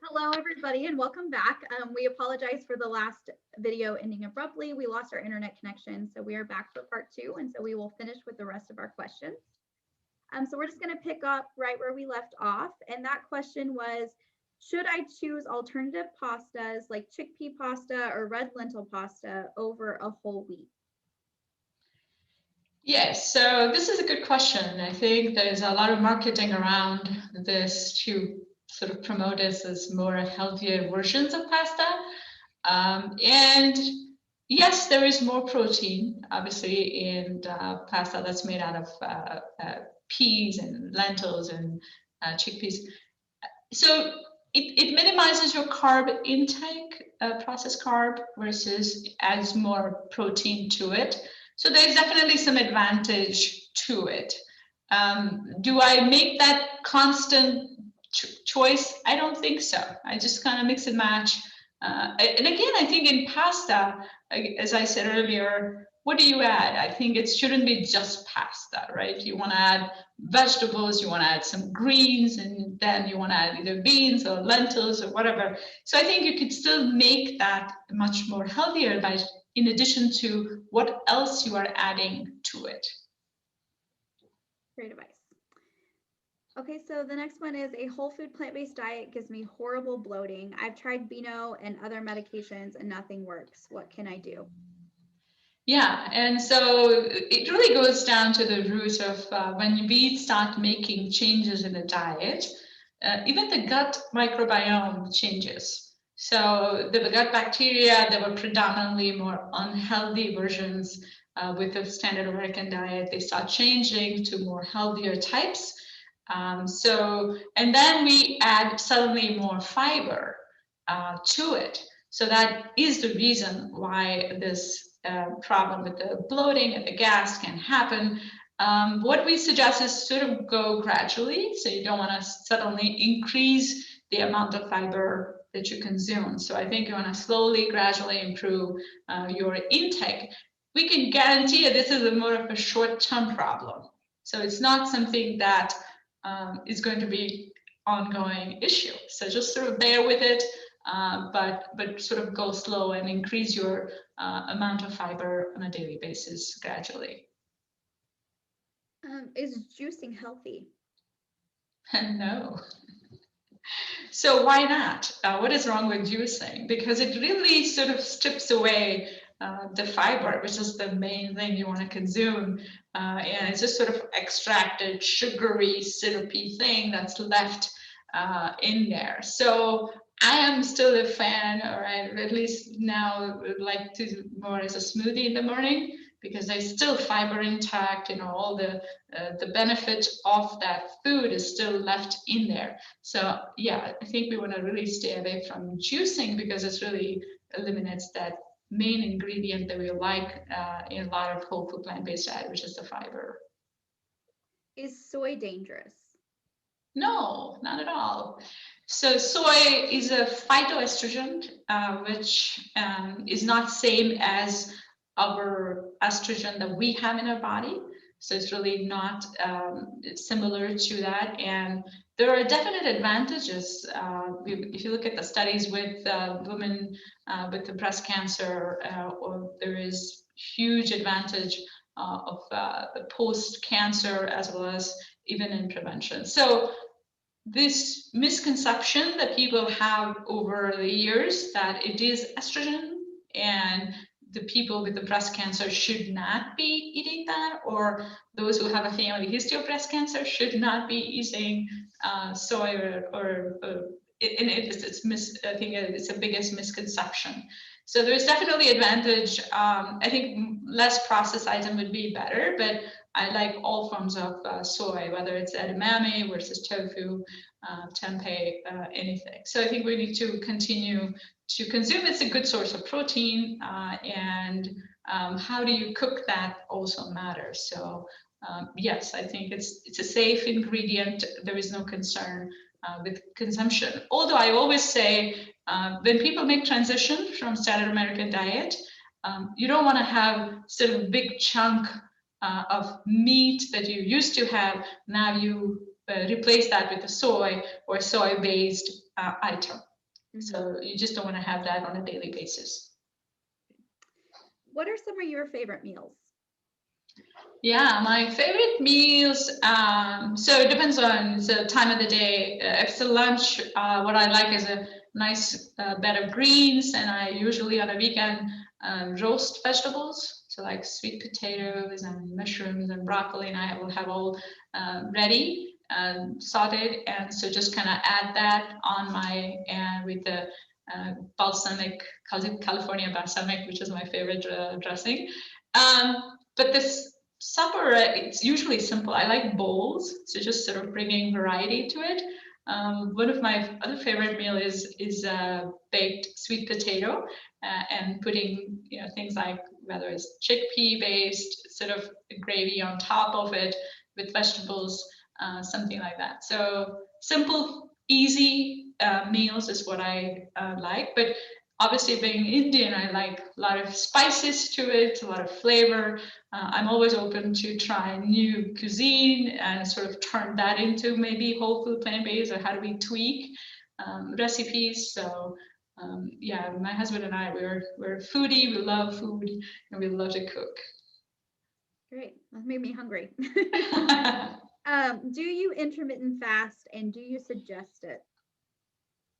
Hello, everybody, and welcome back. We apologize for the last video ending abruptly. We lost our internet connection, so we are back for part 2, and so we will finish with the rest of our questions. So we're just going to pick up right where we left off, and that question was, should I choose alternative pastas like chickpea pasta or red lentil pasta over a whole wheat? Yes, so this is a good question. I think there's a lot of marketing around this to sort of promote this as more healthier versions of pasta. And yes, there is more protein, obviously, in pasta that's made out of peas and lentils and chickpeas. So it minimizes your carb intake, processed carb, versus adds more protein to it. So there's definitely some advantage to it. Do I make that constant choice? I don't think so. I just kind of mix and match. And again, I think in pasta, as I said earlier, what do you add? I think it shouldn't be just pasta, right? You want to add vegetables, you want to add some greens, and then you want to add either beans or lentils or whatever. So I think you could still make that much more healthier by, in addition to what else you are adding to it. Great advice. Okay, so the next one is a whole food plant-based diet gives me horrible bloating. I've tried Beano and other medications and nothing works. What can I do? Yeah, and so it really goes down to the root of when we start making changes in the diet, even the gut microbiome changes. So the gut bacteria, they were predominantly more unhealthy versions with the standard American diet. They start changing to more healthier types. And then we add suddenly more fiber to it. So that is the reason why this problem with the bloating and the gas can happen. What we suggest is sort of go gradually. So you don't want to suddenly increase the amount of fiber that you consume. So I think you want to slowly, gradually improve your intake. We can guarantee that this is more of a short-term problem. So it's not something that is going to be ongoing issue. So just sort of bear with it, but sort of go slow and increase your amount of fiber on a daily basis gradually. Is juicing healthy? No. So why not? What is wrong with juicing? Because it really sort of strips away the fiber, which is the main thing you want to consume. And it's just sort of extracted, sugary, syrupy thing that's left in there. So I am still a fan, or at least now would like to do more as a smoothie in the morning, because there's still fiber intact, all the benefit of that food is still left in there. So yeah, I think we want to really stay away from juicing because it really eliminates that main ingredient that we like in a lot of whole food plant-based diet, which is the fiber. Is soy dangerous? No, not at all. So soy is a phytoestrogen, which is not same as our estrogen that we have in our body. So it's really not similar to that. And there are definite advantages. If you look at the studies with women with the breast cancer, or there is huge advantage of the post-cancer as well as even in prevention. So this misconception that people have over the years that it is estrogen and the people with the breast cancer should not be eating that, or those who have a family history of breast cancer should not be eating soy I think it's the biggest misconception. So there's definitely advantage. I think less processed item would be better, but I like all forms of soy, whether it's edamame versus tofu, tempeh, anything. So I think we need to continue to consume. It's a good source of protein, and how do you cook that also matters. So yes, I think it's a safe ingredient. There is no concern with consumption. Although I always say when people make transition from standard American diet, you don't want to have sort of big chunk of meat that you used to have. Now you replace that with a soy or soy-based item. So you just don't want to have that on a daily basis. What are some of your favorite meals? Yeah, my favorite meals. So it depends on the time of the day. If it's a lunch, what I like is a nice bed of greens, and I usually on a weekend roast vegetables. So like sweet potatoes and mushrooms and broccoli, and I will have all ready and sauteed, and so just kind of add that on my with the balsamic, California balsamic, which is my favorite dressing. But this supper, it's usually simple. I like bowls, so just sort of bringing variety to it. One of my other favorite meal is baked sweet potato and putting things like whether it's chickpea based sort of gravy on top of it with vegetables, something like that. So simple, easy meals is what I like. But obviously, being Indian, I like a lot of spices to it, a lot of flavor. I'm always open to try new cuisine and sort of turn that into maybe whole food plant-based, or how do we tweak recipes. So yeah, my husband and I, we're foodie, we love food, and we love to cook. Great, that made me hungry. Do you intermittent fast, and do you suggest it?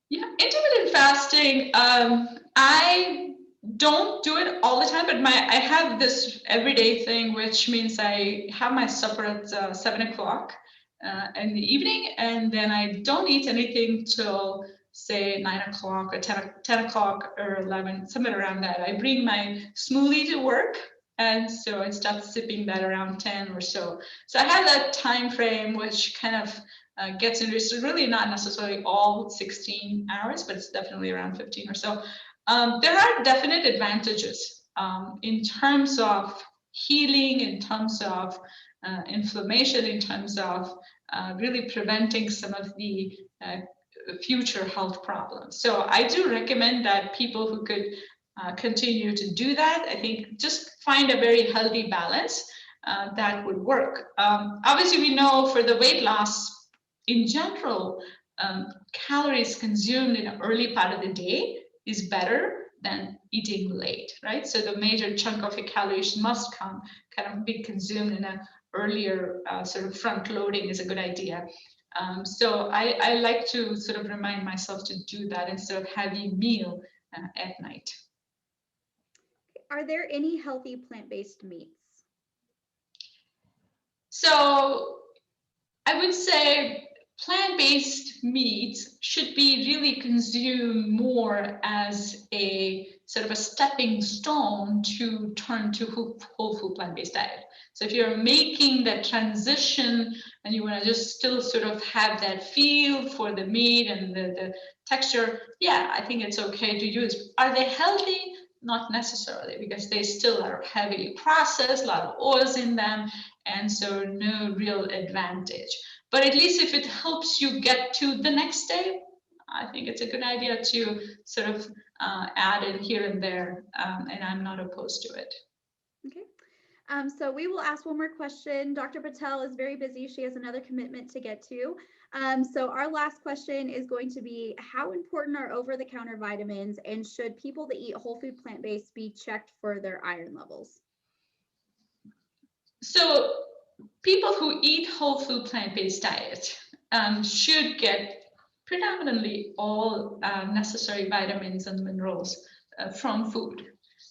Yeah, intermittent fasting. I don't do it all the time, but I have this everyday thing, which means I have my supper at 7 o'clock in the evening, and then I don't eat anything till say 9 o'clock or 10 o'clock or 11, somewhere around that. I bring my smoothie to work, and so I start sipping that around 10 or so. So I have that time frame, which kind of gets into, it's really not necessarily all 16 hours, but it's definitely around 15 or so. There are definite advantages in terms of healing, in terms of inflammation, in terms of really preventing some of the future health problems. So I do recommend that people who could continue to do that, I think just find a very healthy balance that would work. Obviously, we know for the weight loss, in general, calories consumed in the early part of the day is better than eating late, right? So the major chunk of your calories must kind of be consumed in an earlier sort of front loading is a good idea. So I like to sort of remind myself to do that instead of heavy meal at night. Are there any healthy plant-based meats? So I would say plant-based meats should be really consumed more as a sort of a stepping stone to turn to whole food plant-based diet. So if you're making that transition and you want to just still sort of have that feel for the meat and the texture, yeah, I think it's okay to use. Are they healthy? Not necessarily, because they still are heavily processed, a lot of oils in them, and so no real advantage. But at least if it helps you get to the next day, I think it's a good idea to sort of add it here and there, and I'm not opposed to it. Okay. So we will ask one more question. Dr. Patel is very busy. She has another commitment to get to. So our last question is going to be, how important are over-the-counter vitamins, and should people that eat whole food plant-based be checked for their iron levels? So people who eat whole food plant-based diet should get predominantly all necessary vitamins and minerals from food.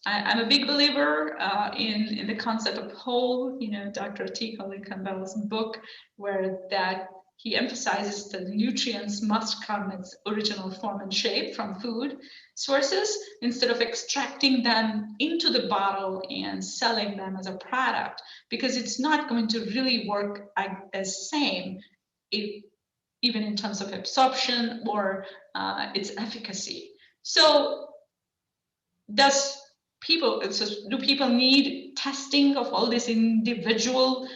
I'm a big believer in the concept of whole, Dr. T. Colin Campbell's book, where that he emphasizes that nutrients must come in its original form and shape from food sources instead of extracting them into the bottle and selling them as a product, because it's not going to really work as same even in terms of absorption or its efficacy. So do people need testing of all this individual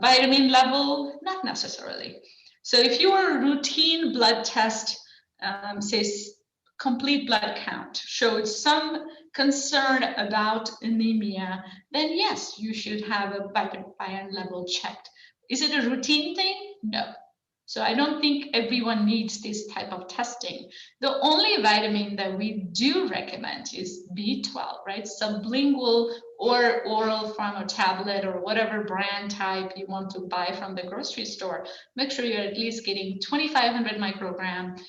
vitamin level? Not necessarily. So if your routine blood test says complete blood count showed some concern about anemia, then yes, you should have a vitamin iron level checked. Is it a routine thing? No. So I don't think everyone needs this type of testing. The only vitamin that we do recommend is B12, right? Sublingual or oral from a tablet or whatever brand type you want to buy from the grocery store. Make sure you're at least getting 2,500 microgram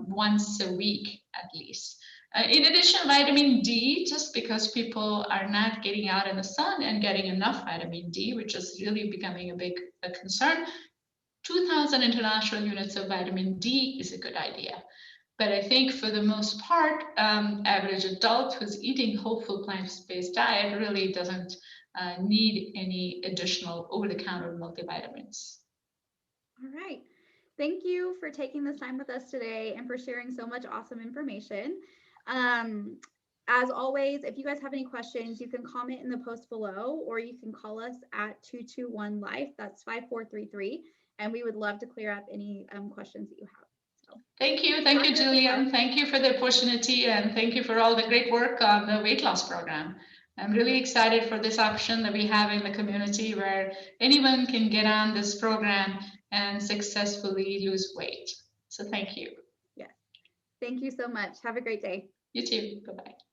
once a week at least. In addition, vitamin D, just because people are not getting out in the sun and getting enough vitamin D, which is really becoming a concern, 2,000 international units of vitamin D is a good idea. But I think for the most part, average adult who's eating whole food plant-based diet really doesn't need any additional over-the-counter multivitamins. All right. Thank you for taking this time with us today and for sharing so much awesome information. As always, if you guys have any questions, you can comment in the post below, or you can call us at 221-LIFE. That's 5433. And we would love to clear up any questions that you have. So, thank you, Julian. Thank you for the opportunity, and thank you for all the great work on the weight loss program. I'm really excited for this option that we have in the community where anyone can get on this program and successfully lose weight. So thank you. Yes. Thank you so much. Have a great day. You too. Bye-bye.